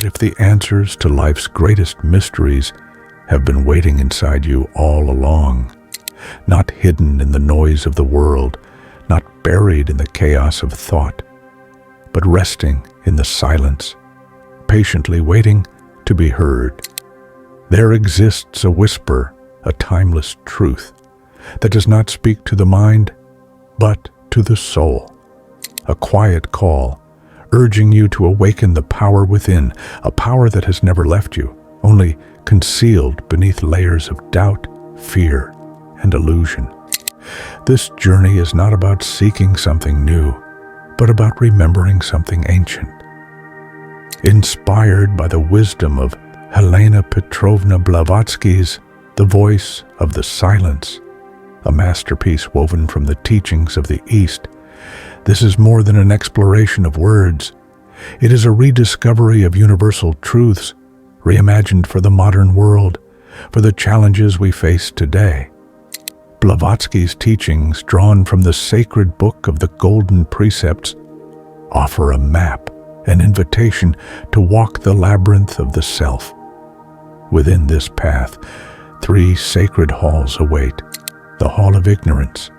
What if the answers to life's greatest mysteries have been waiting inside you all along? Not hidden in the noise of the world, not buried in the chaos of thought, but resting in the silence, patiently waiting to be heard. There exists a whisper, a timeless truth, that does not speak to the mind, but to the soul. A quiet call, urging you to awaken the power within, a power that has never left you, only concealed beneath layers of doubt, fear, and illusion. This journey is not about seeking something new, but about remembering something ancient. Inspired by the wisdom of Helena Petrovna Blavatsky's The Voice of the Silence, a masterpiece woven from the teachings of the East, this is more than an exploration of words. It is a rediscovery of universal truths, reimagined for the modern world, for the challenges we face today. Blavatsky's teachings, drawn from the sacred book of the Golden Precepts, offer a map, an invitation to walk the labyrinth of the self. Within this path, 3 sacred halls await. The Hall of Ignorance,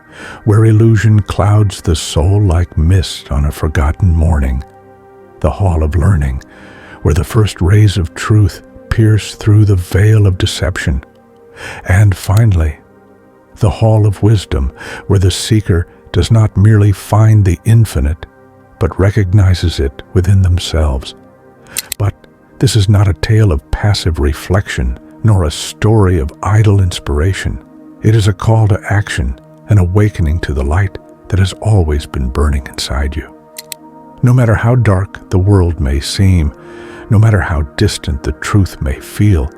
where illusion clouds the soul like mist on a forgotten morning. The Hall of Learning, where the first rays of truth pierce through the veil of deception. And finally, the Hall of Wisdom, where the seeker does not merely find the infinite, but recognizes it within themselves. But this is not a tale of passive reflection, nor a story of idle inspiration. It is a call to action, an awakening to the light that has always been burning inside you. No matter how dark the world may seem, no matter how distant the truth may feel,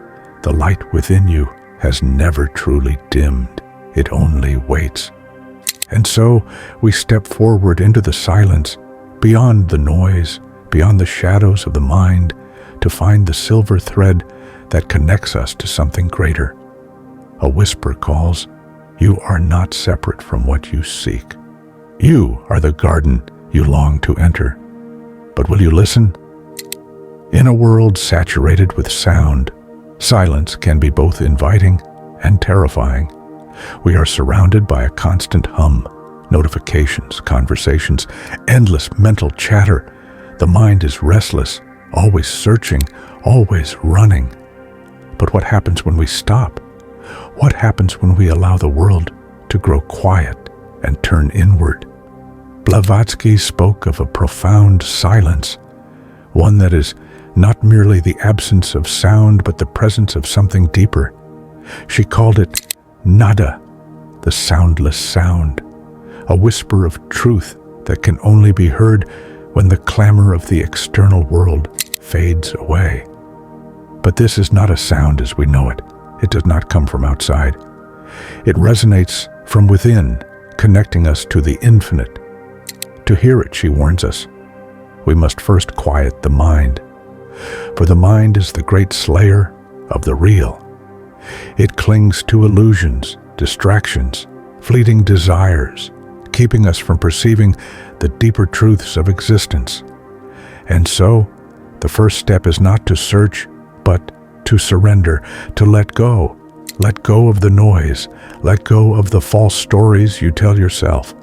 the light within you has never truly dimmed. It only waits. And so we step forward into the silence, beyond the noise, beyond the shadows of the mind, to find the silver thread that connects us to something greater. A whisper calls, "You are not separate from what you seek. You are the garden you long to enter." But will you listen? In a world saturated with sound, silence can be both inviting and terrifying. We are surrounded by a constant hum, notifications, conversations, endless mental chatter. The mind is restless, always searching, always running. But what happens when we stop? What happens when we allow the world to grow quiet and turn inward? Blavatsky spoke of a profound silence, one that is not merely the absence of sound, but the presence of something deeper. She called it nada, the soundless sound, a whisper of truth that can only be heard when the clamor of the external world fades away. But this is not a sound as we know it. It does not come from outside. It resonates from within, connecting us to the infinite. To hear it, she warns us, we must first quiet the mind. For the mind is the great slayer of the real. It clings to illusions, distractions, fleeting desires, keeping us from perceiving the deeper truths of existence. And so, the first step is not to search, but to surrender, to let go. Let go of the noise. Let go of the false stories you tell yourself.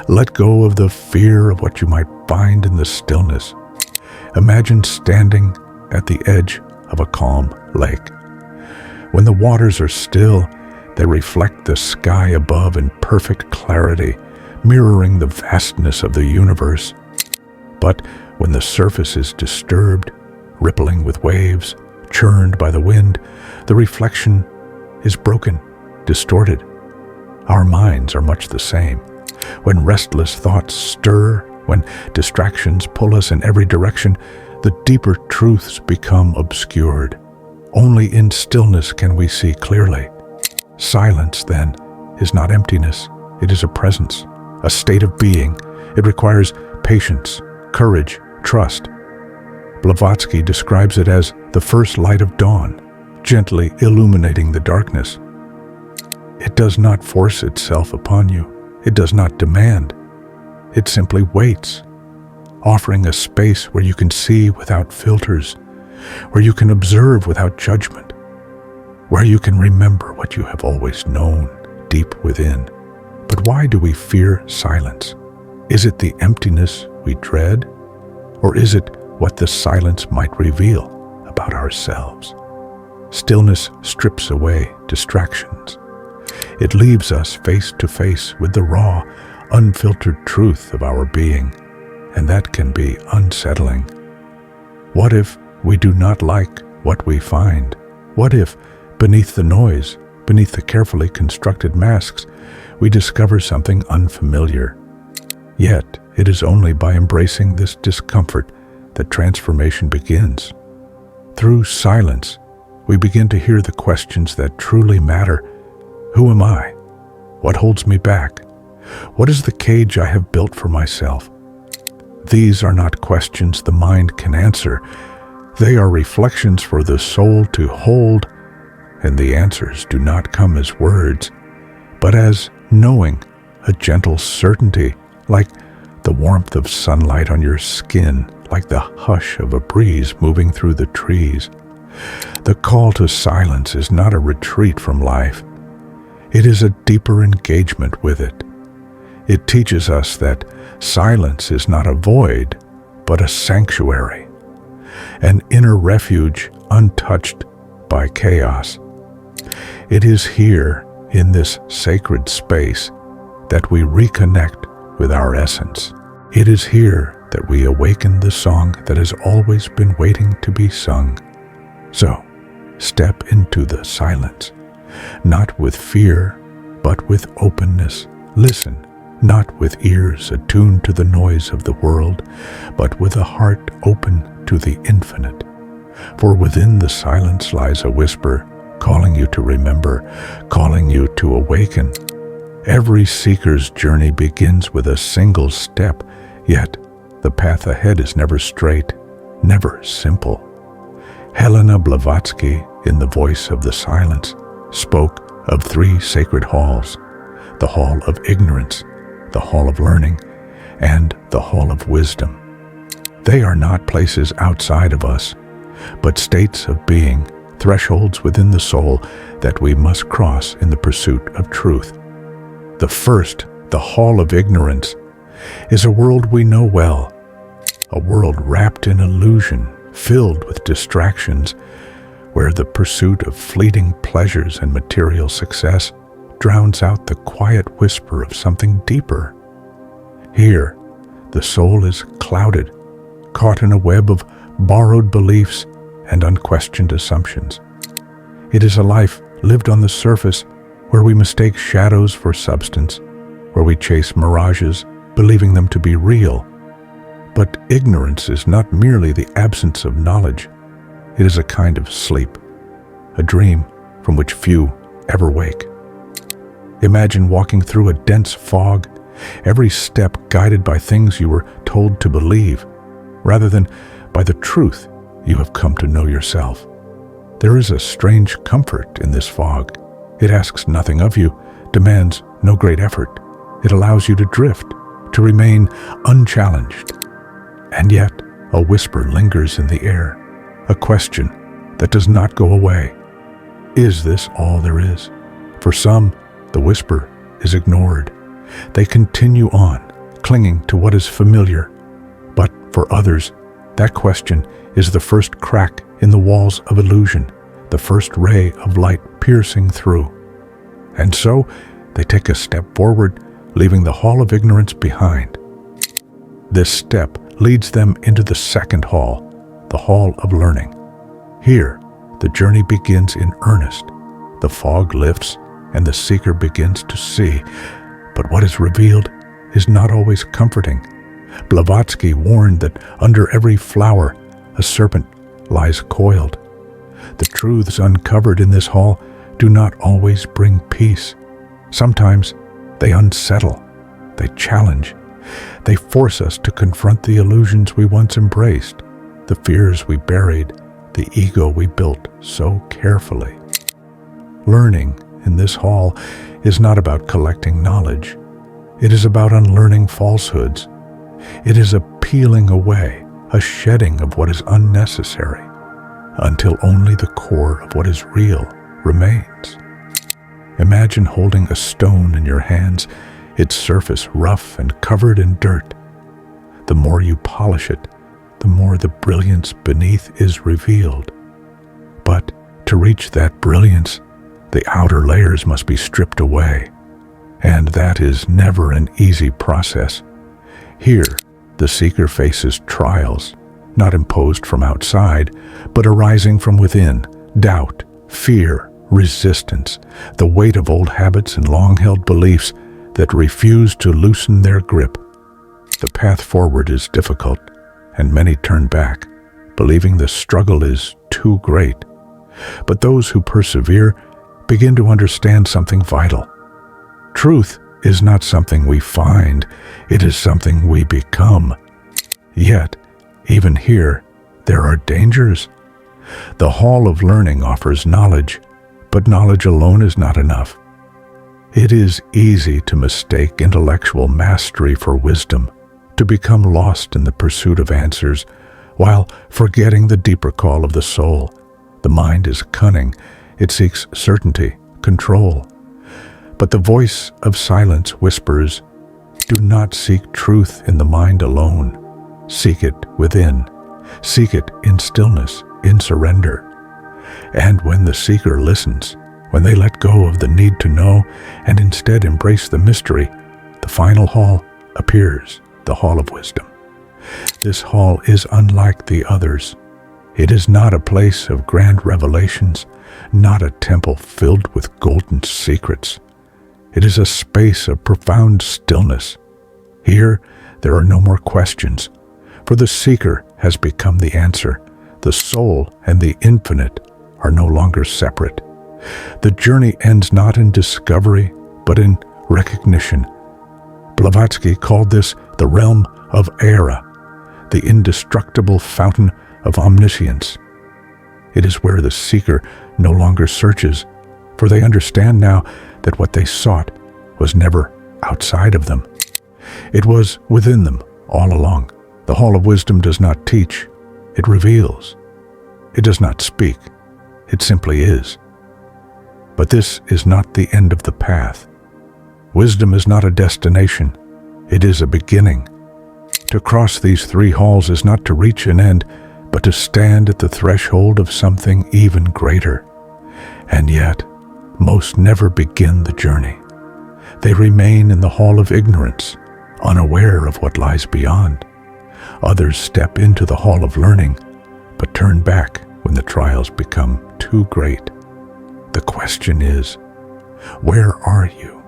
Let go of the fear of what you might find in the stillness. Imagine standing at the edge of a calm lake. When the waters are still, they reflect the sky above in perfect clarity, mirroring the vastness of the universe. But when the surface is disturbed, rippling with waves, churned by the wind, the reflection is broken, distorted. Our minds are much the same. When restless thoughts stir, when distractions pull us in every direction, the deeper truths become obscured. Only in stillness can we see clearly. Silence, then, is not emptiness. It is a presence, a state of being. It requires patience, courage, trust. Blavatsky describes it as the first light of dawn, gently illuminating the darkness. It does not force itself upon you. It does not demand. It simply waits, offering a space where you can see without filters, where you can observe without judgment, where you can remember what you have always known deep within. But why do we fear silence? Is it the emptiness we dread, or is it what the silence might reveal about ourselves? Stillness strips away distractions. It leaves us face to face with the raw, unfiltered truth of our being, and that can be unsettling. What if we do not like what we find? What if, beneath the noise, beneath the carefully constructed masks, we discover something unfamiliar? Yet, it is only by embracing this discomfort that transformation begins. Through silence, we begin to hear the questions that truly matter. Who am I? What holds me back? What is the cage I have built for myself? These are not questions the mind can answer. They are reflections for the soul to hold, and the answers do not come as words, but as knowing, a gentle certainty, like the warmth of sunlight on your skin, like the hush of a breeze moving through the trees. The call to silence is not a retreat from life. It is a deeper engagement with it. It teaches us that silence is not a void, but a sanctuary, an inner refuge untouched by chaos. It is here, in this sacred space, that we reconnect with our essence. It is here that we awaken the song that has always been waiting to be sung. So, step into the silence, not with fear, but with openness. Listen, not with ears attuned to the noise of the world, but with a heart open to the infinite. For within the silence lies a whisper, calling you to remember, calling you to awaken. Every seeker's journey begins with a single step, yet the path ahead is never straight, never simple. Helena Blavatsky, in The Voice of the Silence, spoke of 3 sacred halls: the hall of ignorance, the hall of learning, and the hall of wisdom. They are not places outside of us, but states of being, thresholds within the soul that we must cross in the pursuit of truth. The first, the hall of ignorance, is a world we know well, a world wrapped in illusion, filled with distractions, where the pursuit of fleeting pleasures and material success drowns out the quiet whisper of something deeper. Here, the soul is clouded, caught in a web of borrowed beliefs and unquestioned assumptions. It is a life lived on the surface, where we mistake shadows for substance, where we chase mirages, believing them to be real. But ignorance is not merely the absence of knowledge. It is a kind of sleep, a dream from which few ever wake. Imagine walking through a dense fog, every step guided by things you were told to believe, rather than by the truth you have come to know yourself. There is a strange comfort in this fog. It asks nothing of you, demands no great effort. It allows you to drift, to remain unchallenged. And yet, a whisper lingers in the air, a question that does not go away. Is this all there is? For some, the whisper is ignored. They continue on, clinging to what is familiar. But for others, that question is the first crack in the walls of illusion, the first ray of light piercing through. And so, they take a step forward, leaving the hall of ignorance behind. This step leads them into the second hall, the hall of learning. Here, the journey begins in earnest. The fog lifts, and the seeker begins to see. But what is revealed is not always comforting. Blavatsky warned that under every flower, a serpent lies coiled. The truths uncovered in this hall do not always bring peace. Sometimes they unsettle, they challenge, they force us to confront the illusions we once embraced, the fears we buried, the ego we built so carefully. Learning in this hall is not about collecting knowledge. It is about unlearning falsehoods. It is a peeling away, a shedding of what is unnecessary. until only the core of what is real remains. Imagine holding a stone in your hands, its surface rough and covered in dirt. The more you polish it, the more the brilliance beneath is revealed. But to reach that brilliance, the outer layers must be stripped away, and that is never an easy process. Here, the seeker faces trials, not imposed from outside, but arising from within: doubt, fear, resistance, the weight of old habits and long-held beliefs that refuse to loosen their grip. The path forward is difficult, and many turn back, believing the struggle is too great. But those who persevere begin to understand something vital. Truth is not something we find, it is something we become. Yet, even here, there are dangers. The hall of learning offers knowledge, but knowledge alone is not enough. It is easy to mistake intellectual mastery for wisdom, to become lost in the pursuit of answers, while forgetting the deeper call of the soul. The mind is cunning, it seeks certainty, control. But the voice of silence whispers, do not seek truth in the mind alone. Seek it within. Seek it in stillness, in surrender. And when the seeker listens, when they let go of the need to know and instead embrace the mystery, the final hall appears, the hall of wisdom. This hall is unlike the others. It is not a place of grand revelations, not a temple filled with golden secrets. It is a space of profound stillness. Here, there are no more questions, for the seeker has become the answer. The soul and the infinite are no longer separate. The journey ends not in discovery, but in recognition. Blavatsky called this the realm of Era, the indestructible fountain of omniscience. It is where the seeker no longer searches, for they understand now that what they sought was never outside of them. It was within them all along. The hall of wisdom does not teach, it reveals. It does not speak, it simply is. But this is not the end of the path. Wisdom is not a destination, it is a beginning. To cross these three halls is not to reach an end, but to stand at the threshold of something even greater. And yet, most never begin the journey. They remain in the hall of ignorance, unaware of what lies beyond. Others step into the hall of learning, but turn back when the trials become too great. The question is, where are you?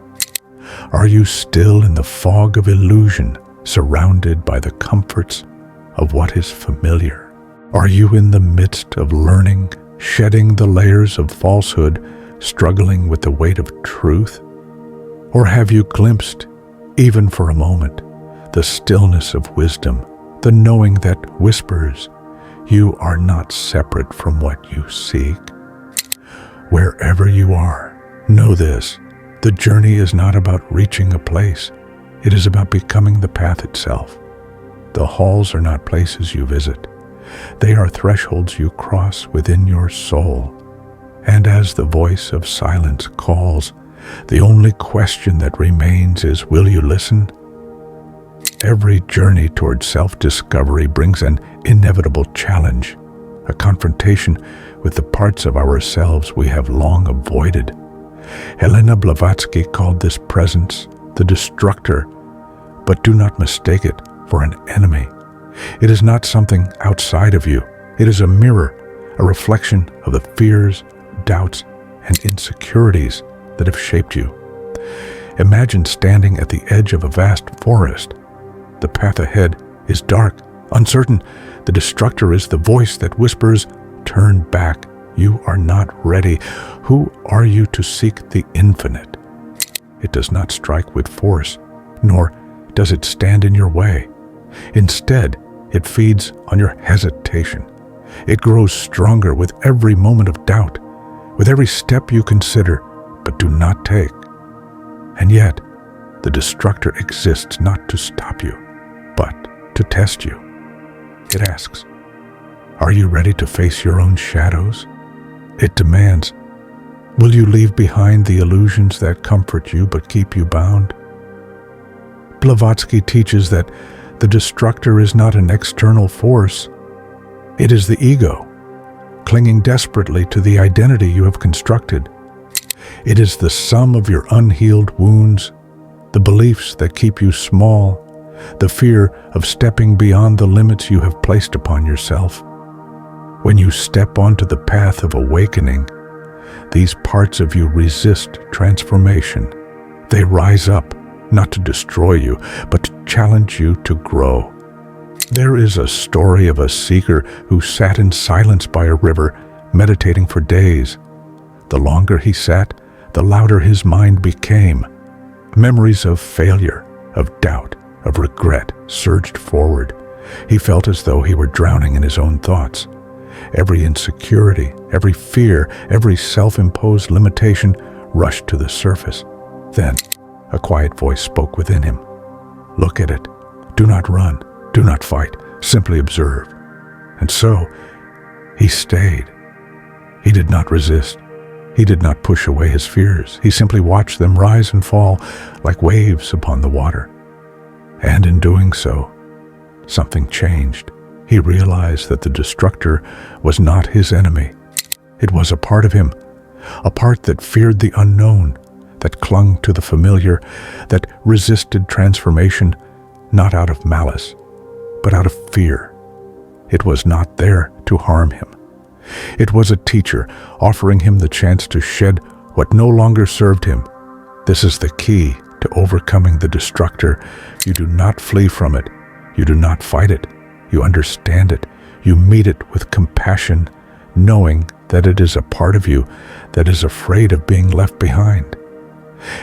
Are you still in the fog of illusion, surrounded by the comforts of what is familiar? Are you in the midst of learning, shedding the layers of falsehood, struggling with the weight of truth? Or have you glimpsed, even for a moment, the stillness of wisdom, the knowing that whispers, you are not separate from what you seek? Wherever you are, know this: the journey is not about reaching a place. It is about becoming the path itself. The halls are not places you visit. They are thresholds you cross within your soul. And as the voice of silence calls, the only question that remains is, will you listen? Every journey towards self-discovery brings an inevitable challenge, a confrontation with the parts of ourselves we have long avoided. Helena Blavatsky called this presence the destructor, but do not mistake it for an enemy. It is not something outside of you. It is a mirror, a reflection of the fears, doubts, and insecurities that have shaped you. Imagine standing at the edge of a vast forest. The path ahead is dark, uncertain. The destructor is the voice that whispers, turn back. You are not ready. Who are you to seek the infinite? It does not strike with force, nor does it stand in your way. Instead, it feeds on your hesitation. It grows stronger with every moment of doubt, with every step you consider but do not take. And yet, the destructor exists not to stop you, but to test you. It asks, Are you ready to face your own shadows? It demands, will you leave behind the illusions that comfort you but keep you bound? Blavatsky teaches that the destructor is not an external force. It is the ego, clinging desperately to the identity you have constructed. It is the sum of your unhealed wounds, the beliefs that keep you small, the fear of stepping beyond the limits you have placed upon yourself. When you step onto the path of awakening, these parts of you resist transformation. They rise up, not to destroy you, but to challenge you to grow. There is a story of a seeker who sat in silence by a river, meditating for days. The longer he sat, the louder his mind became. Memories of failure, of doubt, of regret surged forward. He felt as though he were drowning in his own thoughts. Every insecurity, every fear, every self-imposed limitation rushed to the surface. Then, a quiet voice spoke within him. Look at it. Do not run. Do not fight. Simply observe. And so, he stayed. He did not resist. He did not push away his fears. He simply watched them rise and fall like waves upon the water. And in doing so, something changed. He realized that the destructor was not his enemy. It was a part of him, a part that feared the unknown, that clung to the familiar, that resisted transformation, not out of malice, but out of fear. It was not there to harm him. It was a teacher offering him the chance to shed what no longer served him. This is the key to overcoming the destructor. You do not flee from it. You do not fight it. You understand it. You meet it with compassion, knowing that it is a part of you that is afraid of being left behind.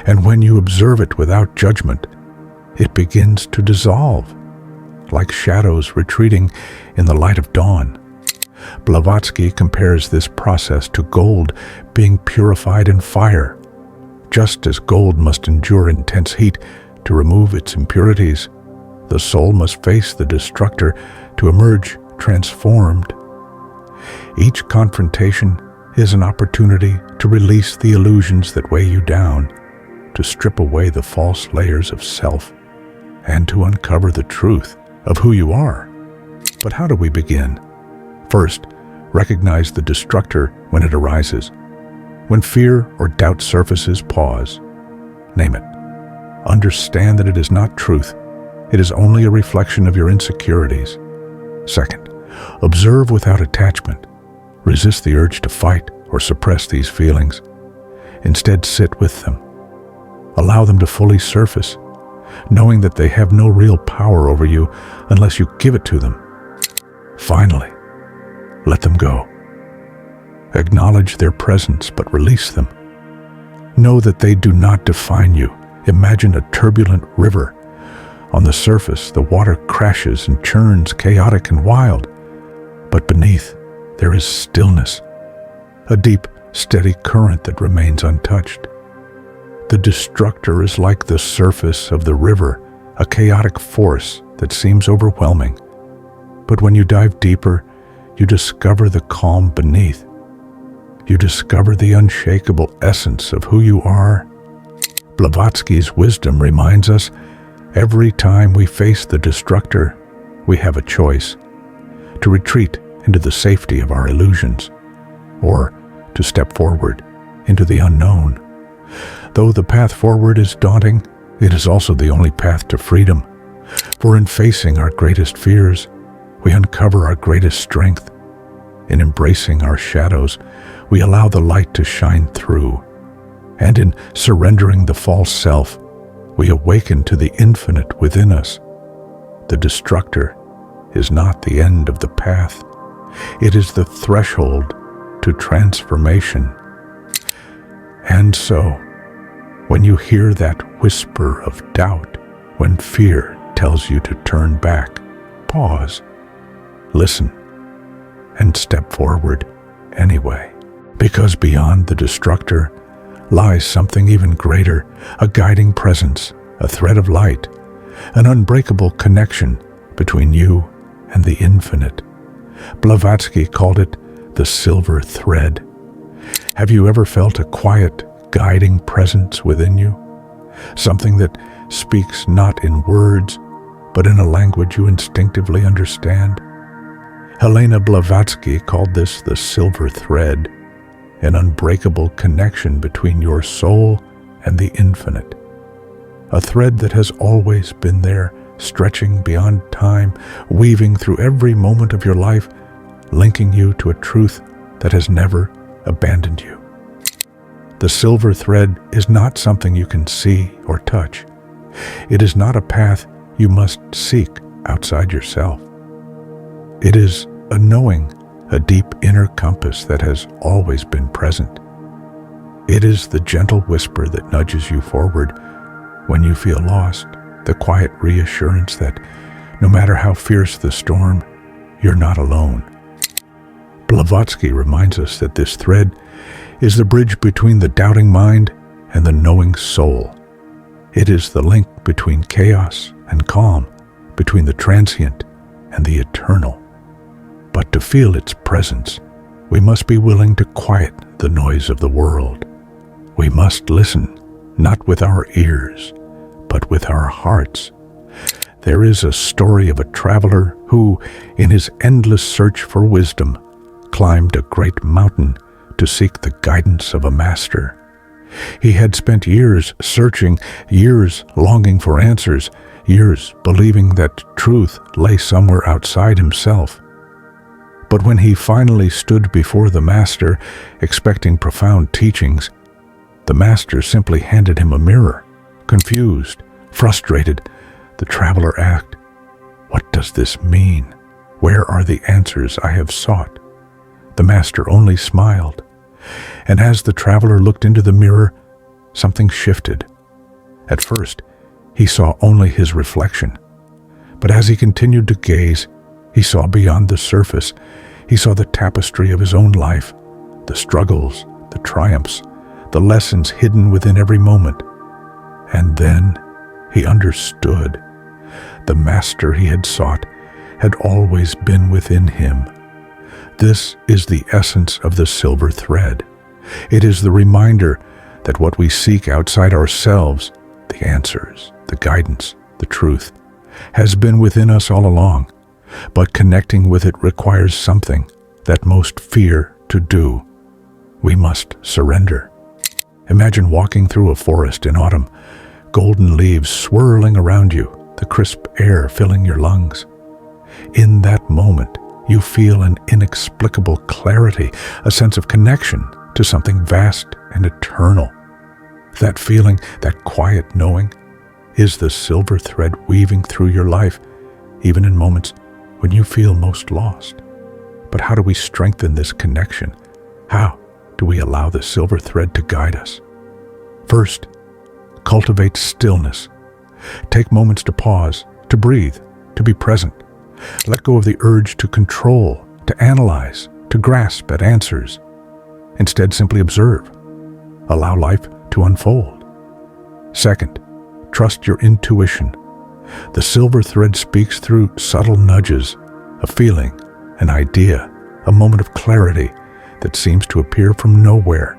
And when you observe it without judgment, it begins to dissolve, like shadows retreating in the light of dawn. Blavatsky compares this process to gold being purified in fire. Just as gold must endure intense heat to remove its impurities, the soul must face the destructor to emerge transformed. Each confrontation is an opportunity to release the illusions that weigh you down, to strip away the false layers of self, and to uncover the truth of who you are. But how do we begin? First, recognize the destructor when it arises. When fear or doubt surfaces, pause. Name it. Understand that it is not truth. It is only a reflection of your insecurities. Second, observe without attachment. Resist the urge to fight or suppress these feelings. Instead, sit with them. Allow them to fully surface, knowing that they have no real power over you unless you give it to them. Finally, let them go. Acknowledge their presence, but release them. Know that they do not define you. Imagine a turbulent river. On the surface, the water crashes and churns, chaotic and wild. But beneath, there is stillness, a deep, steady current that remains untouched. The destructor is like the surface of the river, a chaotic force that seems overwhelming. But when you dive deeper, you discover the calm beneath. You discover the unshakable essence of who you are. Blavatsky's wisdom reminds us, every time we face the destructor, we have a choice: to retreat into the safety of our illusions, or to step forward into the unknown. Though the path forward is daunting, it is also the only path to freedom. For in facing our greatest fears, we uncover our greatest strength. In embracing our shadows, we allow the light to shine through. And in surrendering the false self, we awaken to the infinite within us. The destructor is not the end of the path. It is the threshold to transformation. And so, when you hear that whisper of doubt, when fear tells you to turn back, pause, listen, and step forward anyway. Because beyond the destructor lies something even greater, a guiding presence, a thread of light, an unbreakable connection between you and the infinite. Blavatsky called it the silver thread. Have you ever felt a quiet, guiding presence within you? Something that speaks not in words, but in a language you instinctively understand? Helena Blavatsky called this the silver thread, an unbreakable connection between your soul and the infinite. A thread that has always been there, stretching beyond time, weaving through every moment of your life, linking you to a truth that has never abandoned you. The silver thread is not something you can see or touch. It is not a path you must seek outside yourself. It is a knowing, a deep inner compass that has always been present. It is the gentle whisper that nudges you forward when you feel lost, the quiet reassurance that no matter how fierce the storm, you're not alone. Blavatsky reminds us that this thread is the bridge between the doubting mind and the knowing soul. It is the link between chaos and calm, between the transient and the eternal. But to feel its presence, we must be willing to quiet the noise of the world. We must listen, not with our ears, but with our hearts. There is a story of a traveler who, in his endless search for wisdom, climbed a great mountain to seek the guidance of a master. He had spent years searching, years longing for answers, years believing that truth lay somewhere outside himself. But when he finally stood before the master, expecting profound teachings, the master simply handed him a mirror. Confused, frustrated, the traveler asked, "What does this mean? Where are the answers I have sought?" The master only smiled. And as the traveler looked into the mirror, something shifted. At first, he saw only his reflection. But as he continued to gaze, he saw beyond the surface. He saw the tapestry of his own life, the struggles, the triumphs, the lessons hidden within every moment. And then he understood. The master he had sought had always been within him. This is the essence of the silver thread. It is the reminder that what we seek outside ourselves, the answers, the guidance, the truth, has been within us all along. But connecting with it requires something that most fear to do. We must surrender. Imagine walking through a forest in autumn, golden leaves swirling around you, the crisp air filling your lungs. In that moment, you feel an inexplicable clarity, a sense of connection to something vast and eternal. That feeling, that quiet knowing, is the silver thread weaving through your life, even in moments when you feel most lost. But how do we strengthen this connection? How do we allow the silver thread to guide us? First, cultivate stillness. Take moments to pause, to breathe, to be present. Let go of the urge to control, to analyze, to grasp at answers. Instead, simply observe. Allow life to unfold. Second, trust your intuition. The silver thread speaks through subtle nudges, a feeling, an idea, a moment of clarity that seems to appear from nowhere.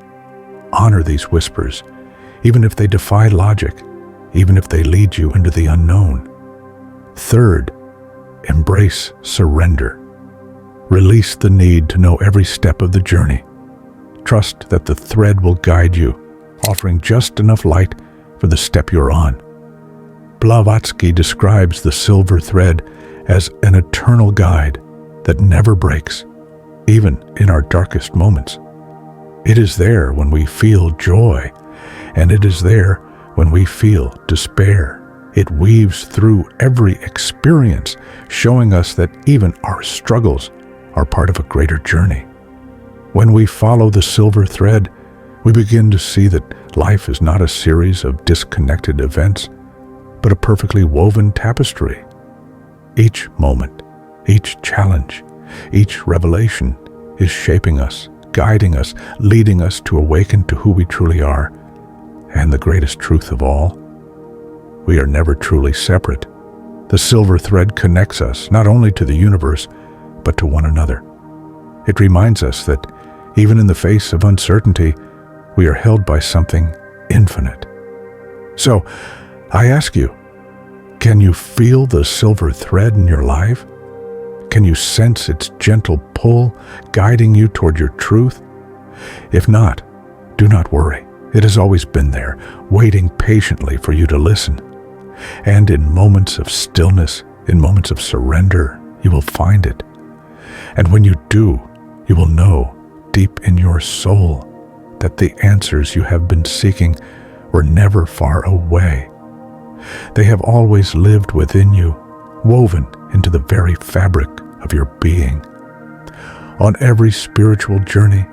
Honor these whispers, even if they defy logic, even if they lead you into the unknown. Third, embrace surrender. Release the need to know every step of the journey. Trust that the thread will guide you, offering just enough light for the step you're on. Blavatsky describes the silver thread as an eternal guide that never breaks, even in our darkest moments. It is there when we feel joy, and it is there when we feel despair. It weaves through every experience, showing us that even our struggles are part of a greater journey. When we follow the silver thread, we begin to see that life is not a series of disconnected events, but a perfectly woven tapestry. Each moment, each challenge, each revelation is shaping us, guiding us, leading us to awaken to who we truly are. And the greatest truth of all, we are never truly separate. The silver thread connects us not only to the universe, but to one another. It reminds us that even in the face of uncertainty, we are held by something infinite. So, I ask you, can you feel the silver thread in your life? Can you sense its gentle pull guiding you toward your truth? If not, do not worry. It has always been there, waiting patiently for you to listen. And in moments of stillness, in moments of surrender, you will find it. And when you do, you will know deep in your soul that the answers you have been seeking were never far away. They have always lived within you, woven into the very fabric of your being. On every spiritual journey,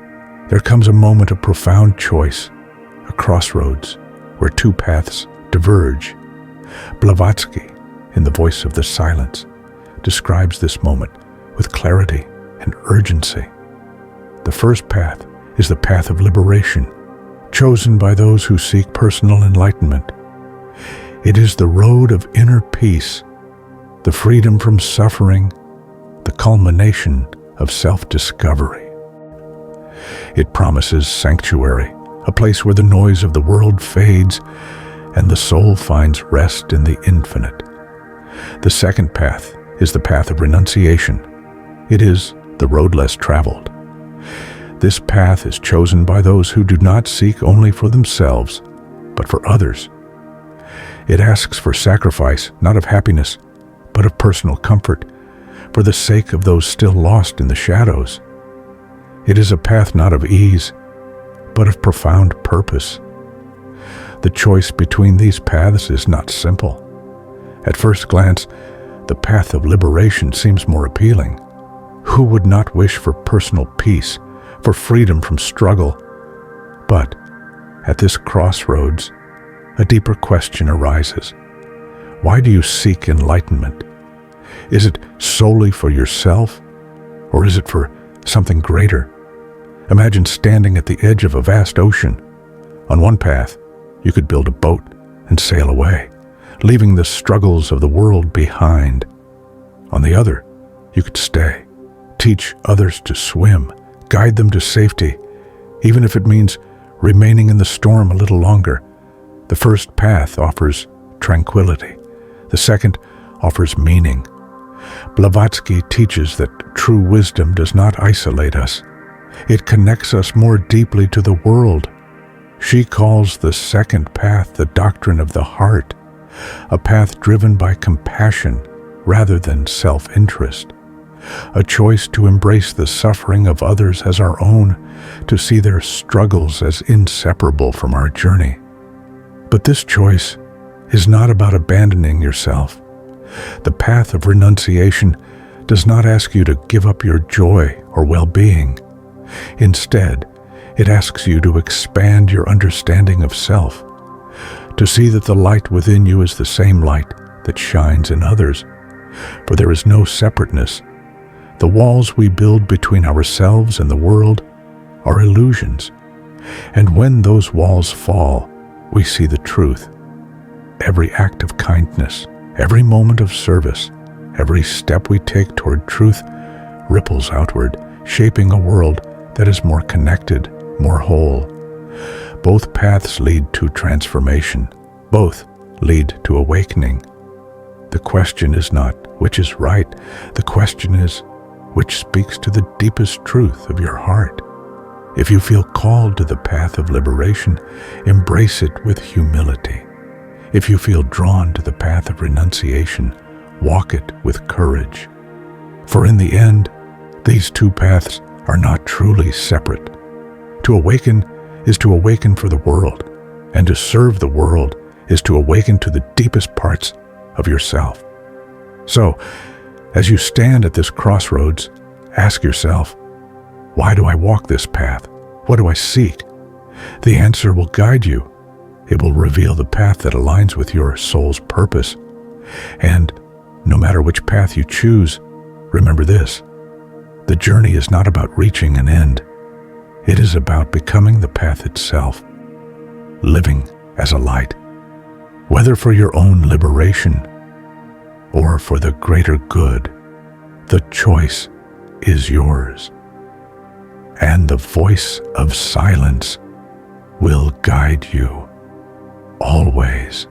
there comes a moment of profound choice, a crossroads where two paths diverge. Blavatsky, in The Voice of the Silence, describes this moment with clarity and urgency. The first path is the path of liberation, chosen by those who seek personal enlightenment. It is the road of inner peace, the freedom from suffering, the culmination of self-discovery. It promises sanctuary, a place where the noise of the world fades and the soul finds rest in the infinite. The second path is the path of renunciation. It is the road less traveled. This path is chosen by those who do not seek only for themselves, but for others. It asks for sacrifice, not of happiness, but of personal comfort, for the sake of those still lost in the shadows. It is a path not of ease, but of profound purpose. The choice between these paths is not simple. At first glance, the path of liberation seems more appealing. Who would not wish for personal peace, for freedom from struggle? But at this crossroads, a deeper question arises. Why do you seek enlightenment? Is it solely for yourself, or is it for something greater? Imagine standing at the edge of a vast ocean. On one path, you could build a boat and sail away, leaving the struggles of the world behind. On the other, you could stay, teach others to swim, guide them to safety, even if it means remaining in the storm a little longer. The first path offers tranquility. The second offers meaning. Blavatsky teaches that true wisdom does not isolate us. It connects us more deeply to the world. She calls the second path the doctrine of the heart, a path driven by compassion rather than self-interest, a choice to embrace the suffering of others as our own, to see their struggles as inseparable from our journey. But this choice is not about abandoning yourself. The path of renunciation does not ask you to give up your joy or well-being. Instead, it asks you to expand your understanding of self, to see that the light within you is the same light that shines in others. For there is no separateness. The walls we build between ourselves and the world are illusions. And when those walls fall, we see the truth. Every act of kindness, every moment of service, every step we take toward truth ripples outward, shaping a world that is more connected, more whole. Both paths lead to transformation. Both lead to awakening. The question is not which is right. The question is which speaks to the deepest truth of your heart. If you feel called to the path of liberation, embrace it with humility. If you feel drawn to the path of renunciation, walk it with courage. For in the end, these two paths are not truly separate. To awaken is to awaken for the world, and to serve the world is to awaken to the deepest parts of yourself. So, as you stand at this crossroads, ask yourself, why do I walk this path? What do I seek? The answer will guide you. It will reveal the path that aligns with your soul's purpose. And no matter which path you choose, remember this: the journey is not about reaching an end. It is about becoming the path itself, living as a light, whether for your own liberation or for the greater good. The choice is yours, and the voice of silence will guide you always.